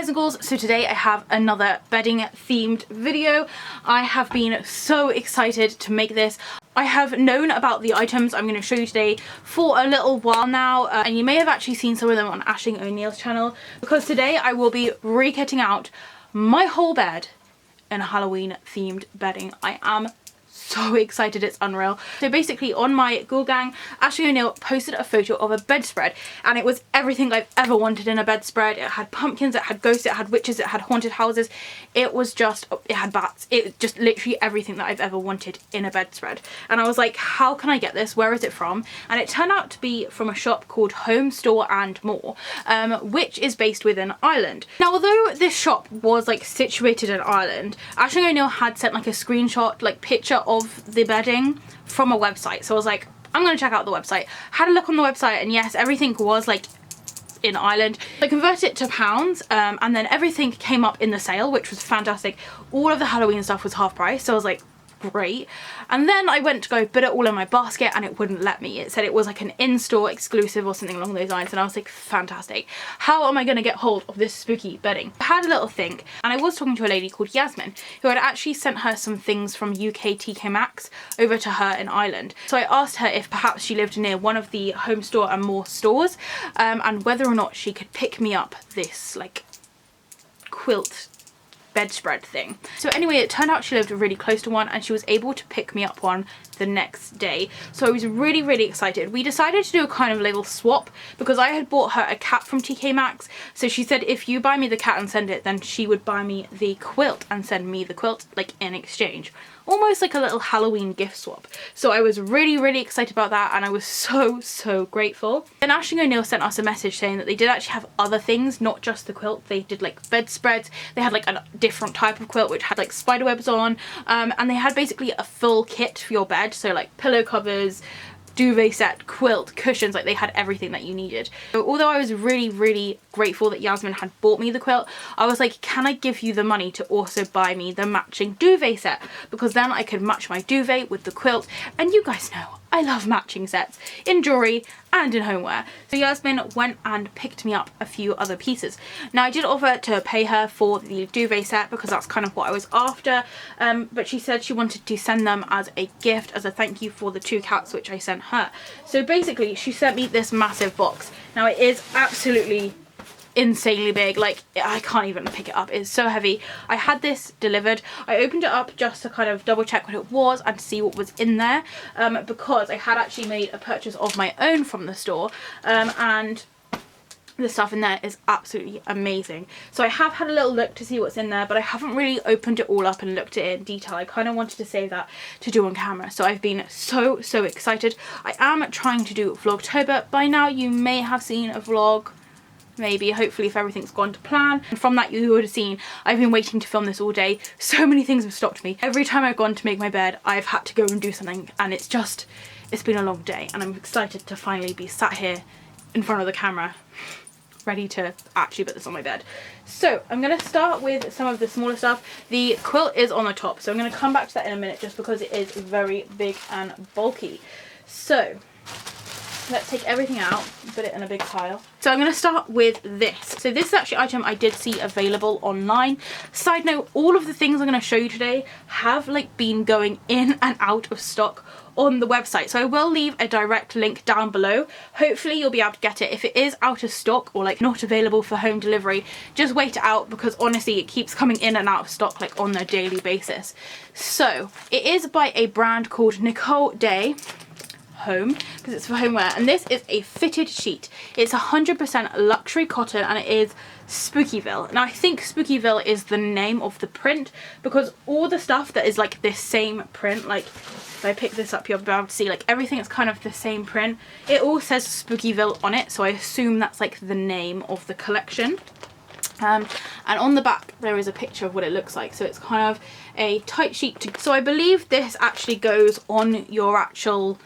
guys and girls, so today I have another bedding themed video. I have been so excited to make this. I have known about the items I'm going to show you today for a little while now, and you may have actually seen some of them on Aisling O'Neill's channel, because today I will be re-kitting out my whole bed in Halloween themed bedding. I am so excited, it's unreal. So basically on my Ghoul Gang, Aisling O'Neill posted a photo of a bedspread, and it was everything I've ever wanted in a bedspread. It had pumpkins, it had ghosts, it had witches, it had haunted houses, it was just, it had bats, it just literally everything that I've ever wanted in a bedspread. And I was like, how can I get this? Where is it from? And it turned out to be from a shop called Home Store and More, which is based within Ireland. Now, although this shop was like situated in Ireland, Aisling O'Neill had sent like a screenshot, like picture of the bedding from a website. So I was like, I'm gonna check out the website. Had a look on the website, and yes, everything was like in Ireland. I converted it to pounds, and then everything came up in the sale, which was fantastic. All of the Halloween stuff was half price, so I was like, great. And then I went to go put it all in my basket, and it wouldn't let me. It said it was like an in-store exclusive or something along those lines, and I was like, fantastic. How am I going to get hold of this spooky bedding? I had a little think, and I was talking to a lady called Yasmin, who had actually sent her some things from UK TK Maxx over to her in Ireland. So I asked her if perhaps she lived near one of the Home Store and More stores, and whether or not she could pick me up this like quilt bedspread thing. So anyway, it turned out she lived really close to one, and she was able to pick me up one the next day. So I was really excited. We decided to do a kind of little swap, because I had bought her a cat from TK Maxx. So she said if you buy me the cat and send it, then she would buy me the quilt and send me the quilt, like in exchange. Almost like a little Halloween gift swap. So I was really excited about that, and I was so grateful. Then Aisling O'Neill sent us a message saying that they did actually have other things, not just the quilt. They did like bedspreads, they had like a different type of quilt which had like spider webs on, and they had basically a full kit for your bed, so like pillow covers, duvet set, quilt, cushions, like they had everything that you needed. So although I was really grateful that Yasmin had bought me the quilt, I was like, can I give you the money to also buy me the matching duvet set, because then I could match my duvet with the quilt, and you guys know I love matching sets in jewelry and in homeware. So Yasmin went and picked me up a few other pieces. Now I did offer to pay her for the duvet set, because that's kind of what I was after, but she said she wanted to send them as a gift, as a thank you for the 2 cats which I sent her. So basically she sent me this massive box. Now it is absolutely insanely big, like I can't even pick it up, it's so heavy. I had this delivered. I opened it up just to kind of double check what it was and see what was in there, because I had actually made a purchase of my own from the store, and the stuff in there is absolutely amazing. So I have had a little look to see what's in there, but I haven't really opened it all up and looked at it in detail. I kind of wanted to save that to do on camera. So I've been so excited. I am trying to do Vlogtober. By now you may have seen a vlog, maybe, hopefully, if everything's gone to plan. And from that you would have seen I've been waiting to film this all day. So many things have stopped me. Every time I've gone to make my bed, I've had to go and do something, and it's been a long day, and I'm excited to finally be sat here in front of the camera ready to actually put this on my bed. So I'm going to start with some of the smaller stuff. The quilt is on the top, so I'm going to come back to that in a minute, just because it is very big and bulky. So let's take everything out and put it in a big pile. So I'm going to start with this. So this is actually an item I did see available online. Side note, all of the things I'm going to show you today have like been going in and out of stock on the website, so I will leave a direct link down below. Hopefully you'll be able to get it. If it is out of stock or like not available for home delivery, just wait it out, because honestly it keeps coming in and out of stock like on a daily basis. So it is by a brand called Nicole Day Home, because it's for homeware, and this is a fitted sheet. It's 100% luxury cotton, and it is Spookyville. Now I think Spookyville is the name of the print, because all the stuff that is like this same print, like if I pick this up you'll be able to see like everything is kind of the same print. It all says Spookyville on it, so I assume that's like the name of the collection. And on the back there is a picture of what it looks like, so it's kind of a tight sheet. So I believe this actually goes on your actual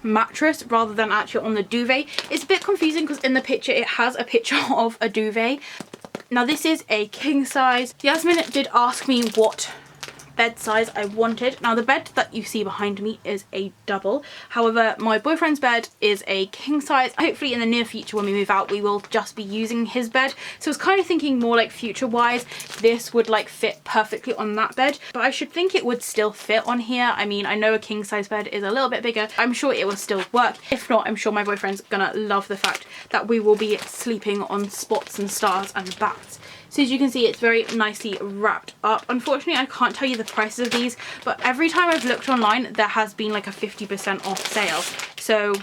mattress rather than actually on the duvet. It's a bit confusing because in the picture it has a picture of a duvet. Now this is a king size. Yasmin did ask me what bed size I wanted. Now the bed that you see behind me is a double, however my boyfriend's bed is a king size. Hopefully in the near future when we move out we will just be using his bed, so I was kind of thinking more like future wise this would like fit perfectly on that bed, but I should think it would still fit on here. I mean, I know a king size bed is a little bit bigger, I'm sure it will still work. If not, I'm sure my boyfriend's gonna love the fact that we will be sleeping on spots and stars and bats. So as you can see, it's very nicely wrapped up. Unfortunately, I can't tell you the prices of these, but every time I've looked online, there has been like a 50% off sale. So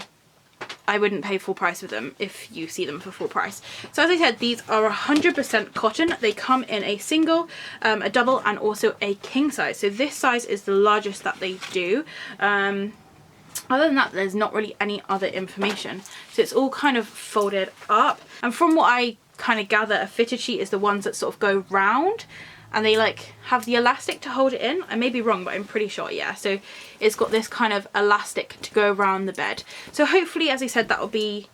I wouldn't pay full price for them if you see them for full price. So as I said, these are 100% cotton. They come in a single, a double, and also a king size. So this size is the largest that they do. Other than that, there's not really any other information. So it's all kind of folded up. And from what I kind of gather, a fitted sheet is the ones that sort of go round and they like have the elastic to hold it in. I may be wrong, but I'm pretty sure, yeah. So it's got this kind of elastic to go around the bed. So hopefully, as I said, that will be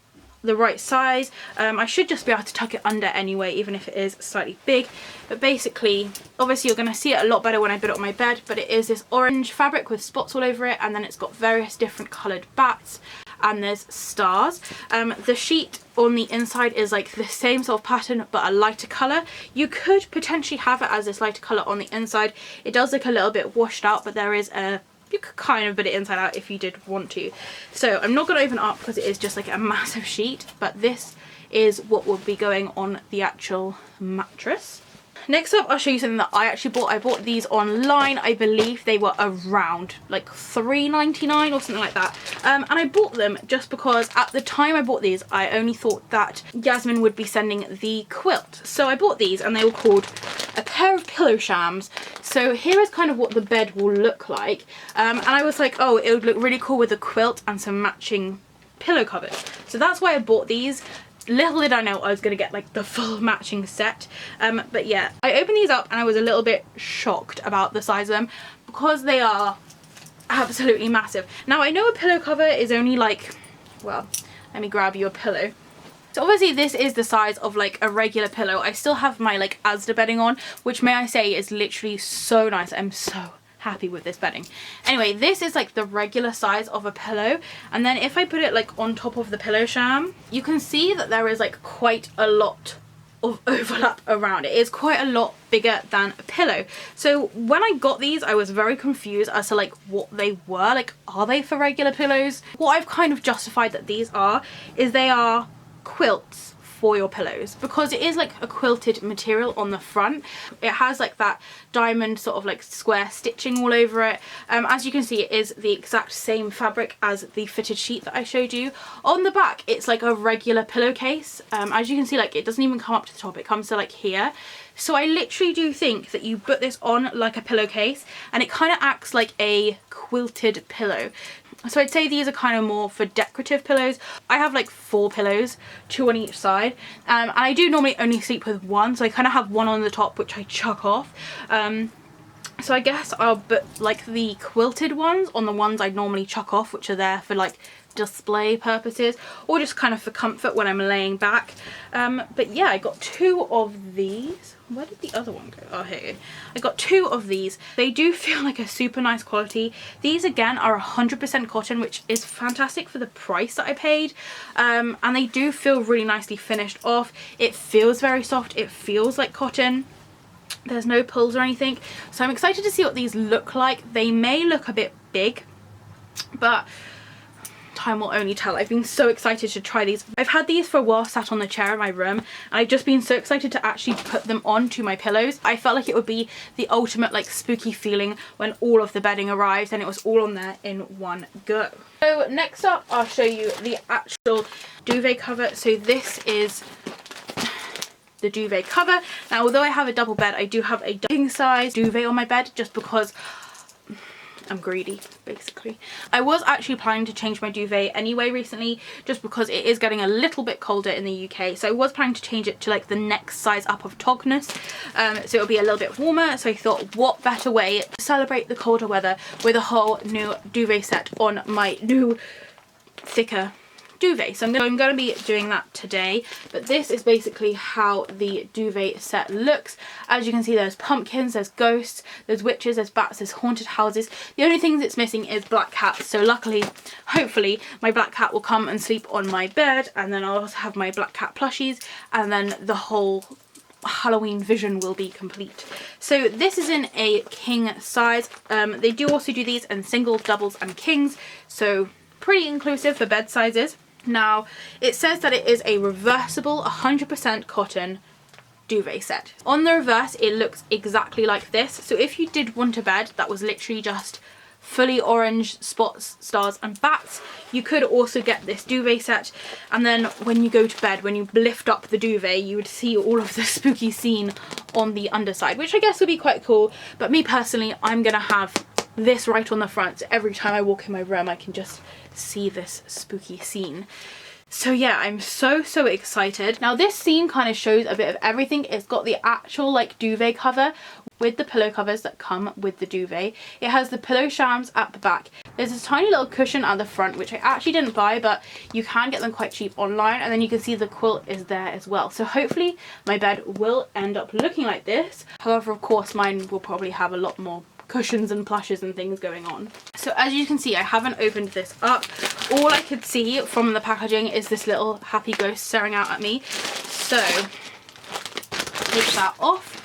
the right size. I should just be able to tuck it under anyway, even if it is slightly big. But basically, obviously you're going to see it a lot better when I put it on my bed, but it is this orange fabric with spots all over it, and then it's got various different coloured bats and there's stars. The sheet on the inside is like the same sort of pattern but a lighter colour. You could potentially have it as this lighter colour on the inside. It does look a little bit washed out, but there is a, you could kind of put it inside out if you did want to. So I'm not going to open it up because it is just like a massive sheet, but this is what will be going on the actual mattress. Next up, I'll show you something that I actually bought. I bought these online. I believe they were around like $3.99 or something like that. And I bought them just because at the time I bought these, I only thought that Yasmin would be sending the quilt. So I bought these and they were called a pair of pillow shams. So here is kind of what the bed will look like. And I was like, oh, it would look really cool with a quilt and some matching pillow covers. So that's why I bought these. Little did I know I was going to get like the full matching set. But yeah, I opened these up and I was a little bit shocked about the size of them because they are absolutely massive. Now I know a pillow cover is only like, well, let me grab you a pillow. So obviously this is the size of like a regular pillow. I still have my like Asda bedding on, which may I say is literally so nice. I'm so happy with this bedding. Anyway, this is like the regular size of a pillow, and then if I put it like on top of the pillow sham, you can see that there is like quite a lot of overlap around it. It's quite a lot bigger than a pillow. So when I got these, I was very confused as to like what they were. Like, are they for regular pillows? What I've kind of justified that these are is they are quilts for your pillows, because it is like a quilted material on the front. It has like that diamond sort of like square stitching all over it. As you can see, it is the exact same fabric as the fitted sheet that I showed you. On the back, it's like a regular pillowcase. As you can see, like it doesn't even come up to the top, it comes to like here. So I literally do think that you put this on like a pillowcase and it kind of acts like a quilted pillow. So I'd say these are kind of more for decorative pillows. I have like 4 pillows, 2 on each side, and I do normally only sleep with one, so I kind of have one on the top which I chuck off. So I guess I'll put like the quilted ones on the ones I normally chuck off, which are there for like display purposes or just kind of for comfort when I'm laying back. But yeah, I got 2 of these. Where did the other one go? Oh, here. I got 2 of these. They do feel like a super nice quality. These again are 100% cotton, which is fantastic for the price that I paid. And they do feel really nicely finished off. It feels very soft. It feels like cotton. There's no pulls or anything. So I'm excited to see what these look like. They may look a bit big, but time will only tell. I've been so excited to try these. I've had these for a while sat on the chair in my room, and I've just been so excited to actually put them onto my pillows. I felt like it would be the ultimate like spooky feeling when all of the bedding arrives and it was all on there in one go. So next up, I'll show you the actual duvet cover. So this is the duvet cover. Now, although I have a double bed, I do have a king size duvet on my bed just because I'm greedy, basically. I was actually planning to change my duvet anyway recently, just because it is getting a little bit colder in the UK. So I was planning to change it to like the next size up of togness, so it'll be a little bit warmer. So I thought, what better way to celebrate the colder weather with a whole new duvet set on my new thicker duvet. So I'm going to be doing that today, but this is basically how the duvet set looks. As you can see, there's pumpkins, there's ghosts, there's witches, there's bats, there's haunted houses. The only thing that's missing is black cats, so luckily, hopefully, my black cat will come and sleep on my bed, and then I'll also have my black cat plushies, and then the whole Halloween vision will be complete. So this is in a king size. They do also do these in singles, doubles and kings, so pretty inclusive for bed sizes. Now it says that it is a reversible 100% cotton duvet set. On the reverse it looks exactly like this, so if you did want a bed that was literally just fully orange spots, stars and bats, you could also get this duvet set, and then when you go to bed, when you lift up the duvet, you would see all of the spooky scene on the underside, which I guess would be quite cool. But me personally, I'm gonna have this right on the front, so every time I walk in my room I can just see this spooky scene. So yeah, I'm so excited. Now this scene kind of shows a bit of everything. It's got the actual like duvet cover with the pillow covers that come with the duvet. It has the pillow shams at the back. There's this tiny little cushion at the front, which I actually didn't buy, but you can get them quite cheap online, and then you can see the quilt is there as well. So hopefully my bed will end up looking like this. However, of course, mine will probably have a lot more cushions and plushes and things going on. So as you can see, I haven't opened this up. All I could see from the packaging is this little happy ghost staring out at me. So take that off.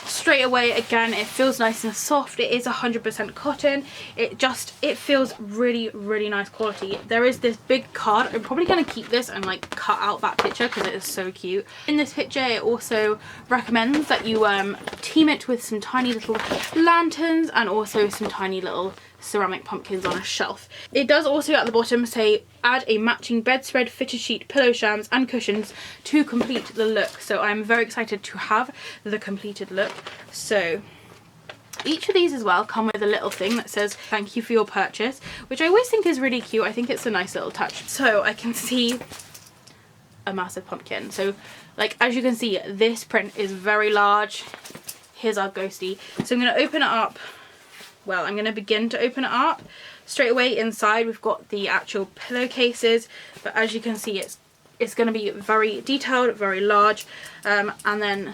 Straight away, again, it feels nice and soft. It is 100% cotton. It feels really nice quality. There is this big card. I'm probably going to keep this and like cut out that picture because it is so cute. In this picture, it also recommends that you team it with some tiny little lanterns and also some tiny little ceramic pumpkins on a shelf. It does also at the bottom say add a matching bedspread, fitted sheet, pillow shams and cushions to complete the look. So I'm very excited to have the completed look. So each of these as well come with a little thing that says thank you for your purchase, which I always think is really cute. I think it's a nice little touch. So I can see a massive pumpkin. So like as you can see, this print is very large. Here's our ghosty. So I'm going to open it up. Well, I'm going to begin to open it up. Straight away inside we've got the actual pillowcases, but as you can see it's going to be very detailed, very large, and then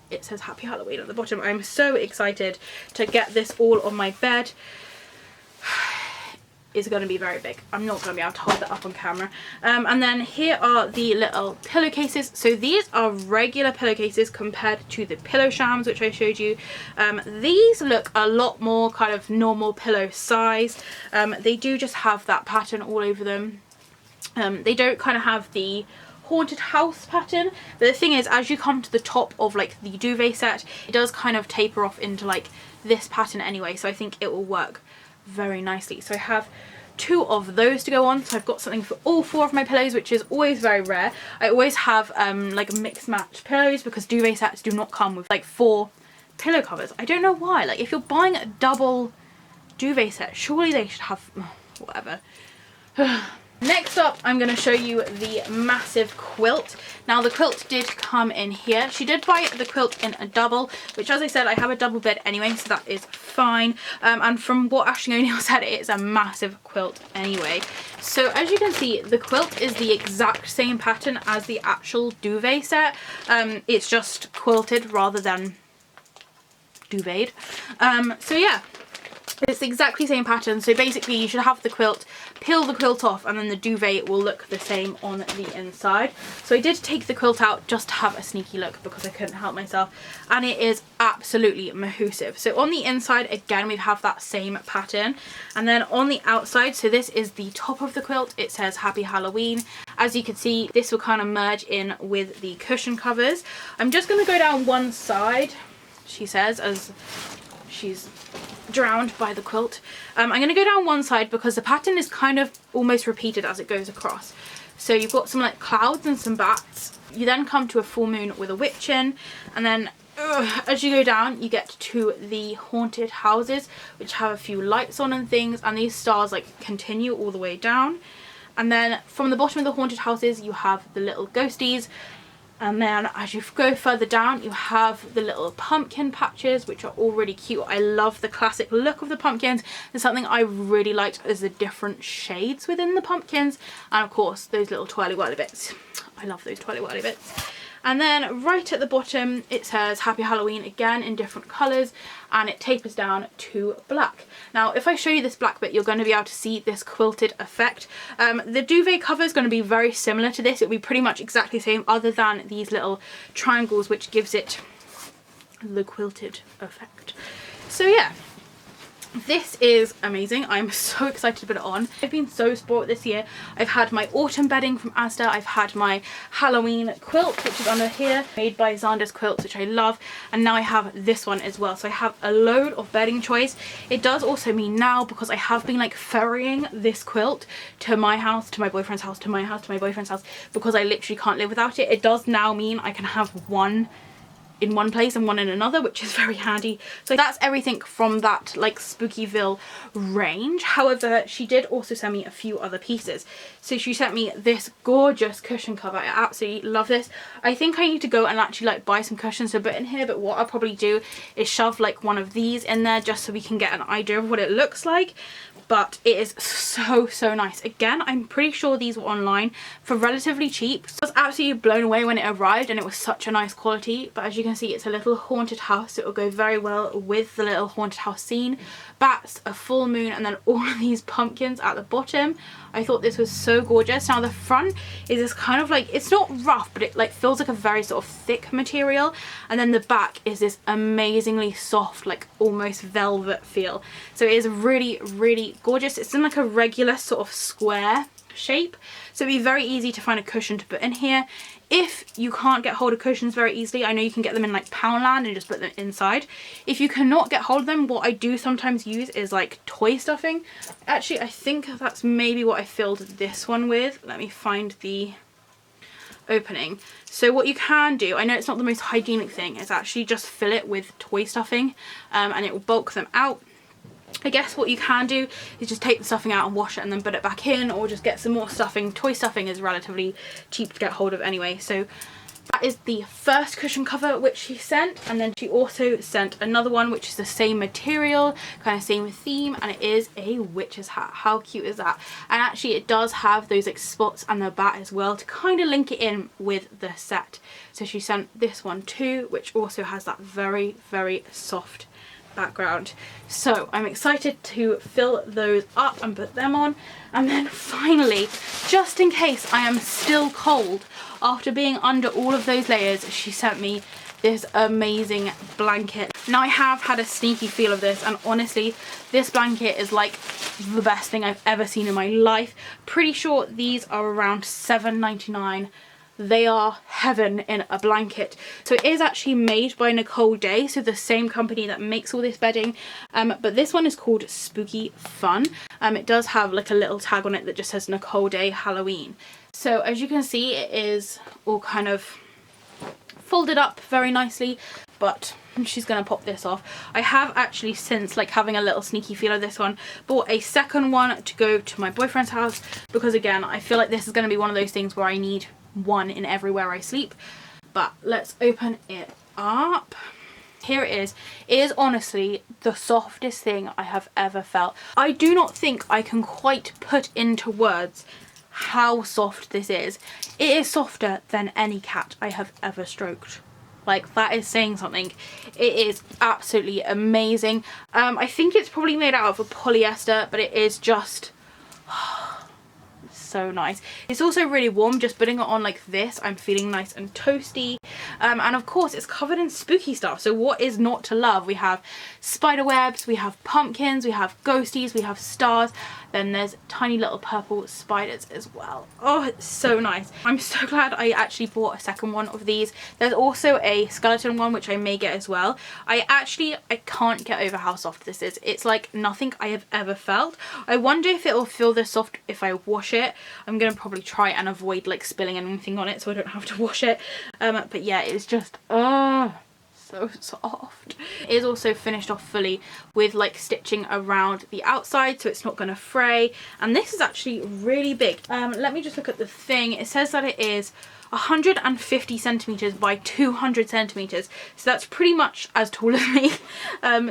it says Happy Halloween at the bottom. I'm so excited to get this all on my bed. Is going to be very big. I'm not going to be able to hold that up on camera. And then here are the little pillowcases. So these are regular pillowcases compared to the pillow shams which I showed you. These look a lot more kind of normal pillow size. They do just have that pattern all over them. They don't kind of have the haunted house pattern, but the thing is, as you come to the top of like the duvet set, it does kind of taper off into like this pattern anyway, so I think it will work very nicely. So I have 2 of those to go on, so I've got something for all 4 of my pillows, which is always very rare. I always have like mixed match pillows because duvet sets do not come with like 4 pillow covers. I don't know why. Like if you're buying a double duvet set, surely they should have whatever. Next up, I'm going to show you the massive quilt. Now the quilt did come in here. She did buy the quilt in a double, which as I said, I have a double bed anyway, so that is fine. And from what Ashley O'Neill said, it is a massive quilt anyway. So as you can see, the quilt is the exact same pattern as the actual duvet set. It's just quilted rather than duvet. So yeah. It's the exactly same pattern, so basically you should have the quilt, peel the quilt off, and then the duvet will look the same on the inside. So I did take the quilt out just to have a sneaky look because I couldn't help myself, and it is absolutely mahoosive. So on the inside, again, we have that same pattern, and then on the outside, so this is the top of the quilt, it says Happy Halloween. As you can see, this will kind of merge in with the cushion covers. I'm just going to go down one side, she says, as she's drowned by the quilt. I'm going to go down one side because the pattern is kind of almost repeated as it goes across. So you've got some like clouds and some bats. You then come to a full moon with a witch in, and then as you go down you get to the haunted houses, which have a few lights on and things, and these stars like continue all the way down. And then from the bottom of the haunted houses you have the little ghosties, And then as you go further down, you have the little pumpkin patches, which are all really cute. I love the classic look of the pumpkins. And something I really liked is the different shades within the pumpkins. And of course, those little twirly whirly bits. I love those twirly whirly bits. And then right at the bottom, it says Happy Halloween again in different colours, and it tapers down to black. Now, if I show you this black bit, you're going to be able to see this quilted effect. The duvet cover is going to be very similar to this. It'll be pretty much exactly the same, other than these little triangles, which gives it the quilted effect. So yeah. This is amazing. I'm so excited to put it on. I've been so spoiled this year. I've had my autumn bedding from Asda. I've had my Halloween quilt, which is under here, made by Xander's Quilts, which I love. And now I have this one as well. So I have a load of bedding choice. It does also mean now, because I have been like ferrying this quilt to my house, to my boyfriend's house, to my house, to my boyfriend's house, because I literally can't live without it. It does now mean I can have one in one place and one in another, which is very handy. So that's everything from that like Spookyville range. However, she did also send me a few other pieces. So she sent me this gorgeous cushion cover. I absolutely love this. I think I need to go and actually like buy some cushions to put in here, but what I'll probably do is shove like one of these in there just so we can get an idea of what it looks like. But it is so nice. Again, I'm pretty sure these were online for relatively cheap. I was absolutely blown away when it arrived, and it was such a nice quality. But as you can see, it's a little haunted house. It will go very well with the little haunted house scene. Bats, a full moon, and then all of these pumpkins at the bottom. I thought this was so gorgeous. Now the front is this kind of like, it's not rough, but it like feels like a very sort of thick material. And then the back is this amazingly soft, like almost velvet feel. So it is really gorgeous. It's in like a regular sort of square shape, so it'd be very easy to find a cushion to put in here. If you can't get hold of cushions very easily, I know you can get them in like Poundland and just put them inside. If you cannot get hold of them, what I do sometimes use is like toy stuffing. Actually, I think that's maybe what I filled this one with. Let me find the opening. So what you can do, I know it's not the most hygienic thing, is actually just fill it with toy stuffing, and it will bulk them out. I guess what you can do is just take the stuffing out and wash it and then put it back in, or just get some more stuffing. Toy stuffing is relatively cheap to get hold of anyway. So that is the first cushion cover which she sent, and then she also sent another one which is the same material, kind of same theme, and it is a witch's hat. How cute is that? And actually it does have those like spots and the bat as well to kind of link it in with the set. So she sent this one too, which also has that very soft background. So I'm excited to fill those up and put them on. And then finally, just in case I am still cold after being under all of those layers, she sent me this amazing blanket. Now I have had a sneaky feel of this, and honestly this blanket is like the best thing I've ever seen in my life. Pretty sure these are around $7.99. They are heaven in a blanket. So it is actually made by Nicole Day, so the same company that makes all this bedding, but this one is called Spooky Fun. It does have like a little tag on it that just says Nicole Day Halloween. So as you can see, it is all kind of folded up very nicely, but she's gonna pop this off. I have actually, since like having a little sneaky feel of this one, bought a second one to go to my boyfriend's house, because again I feel like this is going to be one of those things where I need one in everywhere I sleep. But let's open it up. Here it is. It is honestly the softest thing I have ever felt. I do not think I can quite put into words how soft this is. It is softer than any cat I have ever stroked. Like, that is saying something. It is absolutely amazing. I think it's probably made out of a polyester, but it is just so nice. It's also really warm. Just putting it on like this, I'm feeling nice and toasty. And of course it's covered in spooky stuff, so what is not to love? We have spider webs, we have pumpkins, we have ghosties, we have stars, then there's tiny little purple spiders as well. Oh, it's so nice. I'm so glad I actually bought a second one of these. There's also a skeleton one which I may get as well. I can't get over how soft this is. It's like nothing I have ever felt. I wonder if it will feel this soft if I wash it. I'm gonna probably try and avoid like spilling anything on it so I don't have to wash it. But yeah, it's just so so soft. It is also finished off fully with like stitching around the outside, so it's not going to fray. And this is actually really big. Let me just look at the thing. It says that it is 150 centimeters by 200 centimeters, so that's pretty much as tall as me.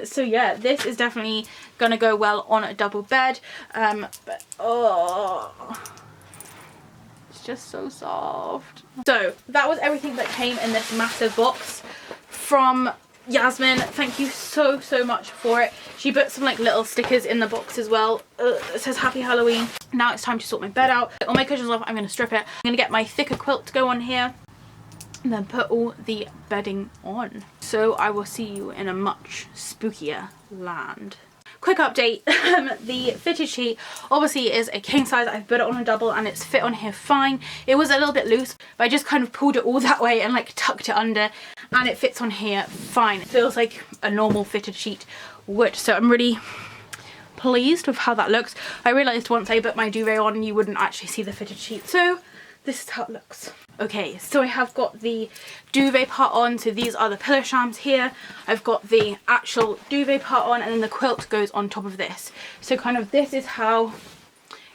So yeah, this is definitely gonna go well on a double bed. But oh, it's just so soft. So that was everything that came in this massive box from Yasmin. Thank you so much for it. She put some like little stickers in the box as well. It says Happy Halloween. Now it's time to sort my bed out. All my cushions off, I'm going to strip it. I'm going to get my thicker quilt to go on here and then put all the bedding on. So I will see you in a much spookier land. Quick update, the fitted sheet obviously is a king size. I've put it on a double and it's fit on here fine. It was a little bit loose, but I just kind of pulled it all that way and like tucked it under, and it fits on here fine. It feels like a normal fitted sheet would, so I'm really pleased with how that looks. I realised once I put my duvet on you wouldn't actually see the fitted sheet, so this is how it looks. Okay, so I have got the duvet part on, so these are the pillow shams here. I've got the actual duvet part on, and then the quilt goes on top of this. So kind of this is how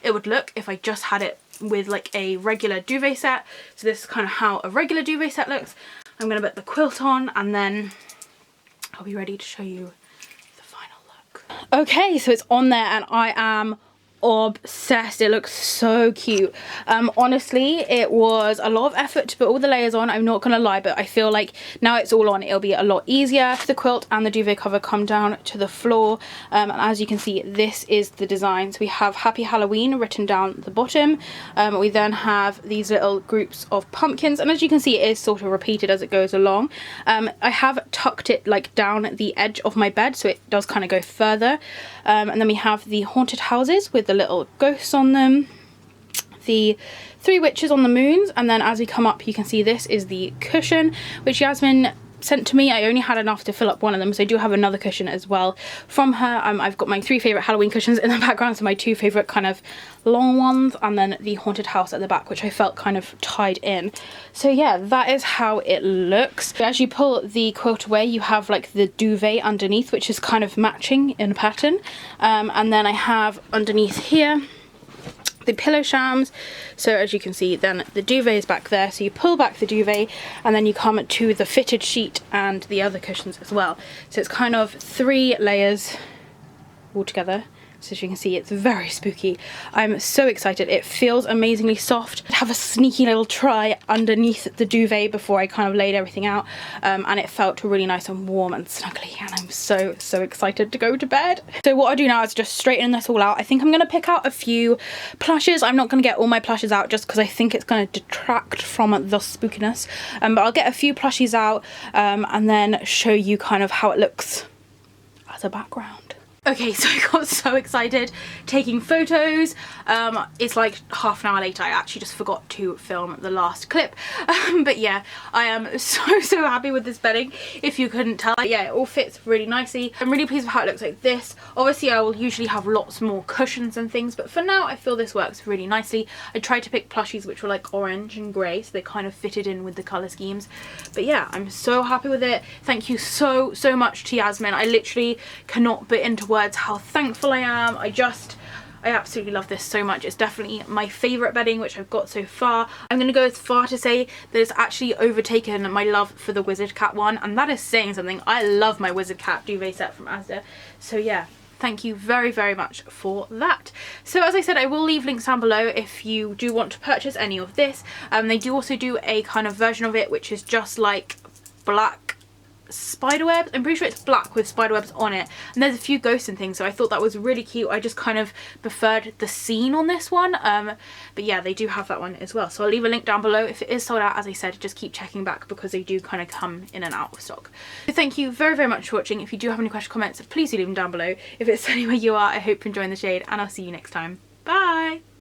it would look if I just had it with like a regular duvet set. So this is kind of how a regular duvet set looks. I'm going to put the quilt on and then I'll be ready to show you the final look. Okay, so it's on there and I am obsessed. It looks so cute. Honestly, it was a lot of effort to put all the layers on, I'm not gonna lie, but I feel like now it's all on, it'll be a lot easier. The quilt and the duvet cover come down to the floor, and as you can see, this is the design. So we have Happy Halloween written down the bottom. We then have these little groups of pumpkins, and as you can see, it is sort of repeated as it goes along. I have tucked it like down the edge of my bed, so it does kind of go further. And then we have the haunted houses with the little ghosts on them, the 3 witches on the moons, and then as we come up you can see this is the cushion which Yasmin sent to me. I only had enough to fill up one of them, so I do have another cushion as well from her. I've got my 3 favourite Halloween cushions in the background, so my 2 favourite kind of long ones, and then the haunted house at the back, which I felt kind of tied in. So yeah, that is how it looks. As you pull the quilt away, you have like the duvet underneath, which is kind of matching in pattern, and then I have underneath here the pillow shams. So as you can see, then the duvet is back there, so you pull back the duvet and then you come to the fitted sheet and the other cushions as well. So it's kind of 3 layers all together. So as you can see, it's very spooky. I'm so excited. It feels amazingly soft. I have a sneaky little try underneath the duvet before I kind of laid everything out, and it felt really nice and warm and snuggly, and I'm so excited to go to bed. So what I do now is just straighten this all out. I think I'm going to pick out a few plushes. I'm not going to get all my plushes out just because I think it's going to detract from the spookiness, but I'll get a few plushies out and then show you kind of how it looks as a background. Okay, so I got so excited taking photos. It's like half an hour later. I actually just forgot to film the last clip. But yeah, I am so happy with this bedding, if you couldn't tell. Yeah, it all fits really nicely. I'm really pleased with how it looks like this. Obviously, I will usually have lots more cushions and things, but for now, I feel this works really nicely. I tried to pick plushies which were like orange and grey, so they kind of fitted in with the colour schemes. But yeah, I'm so happy with it. Thank you so much to Yasmin. I literally cannot put into words how thankful I am. I absolutely love this so much. It's definitely my favourite bedding which I've got so far. I'm going to go as far to say that it's actually overtaken my love for the Wizard Cat one, and that is saying something. I love my Wizard Cat duvet set from Asda. So yeah, thank you very much for that. So as I said, I will leave links down below if you do want to purchase any of this. They do also do a kind of version of it which is just like black spiderwebs. I'm pretty sure it's black with spiderwebs on it, and there's a few ghosts and things, so I thought that was really cute. I just kind of preferred the scene on this one, but yeah, they do have that one as well, so I'll leave a link down below. If it is sold out, as I said, just keep checking back because they do kind of come in and out of stock. So thank you very much for watching. If you do have any questions, comments, please do leave them down below. If it's anywhere you are, I hope you're enjoying the shade, and I'll see you next time. Bye!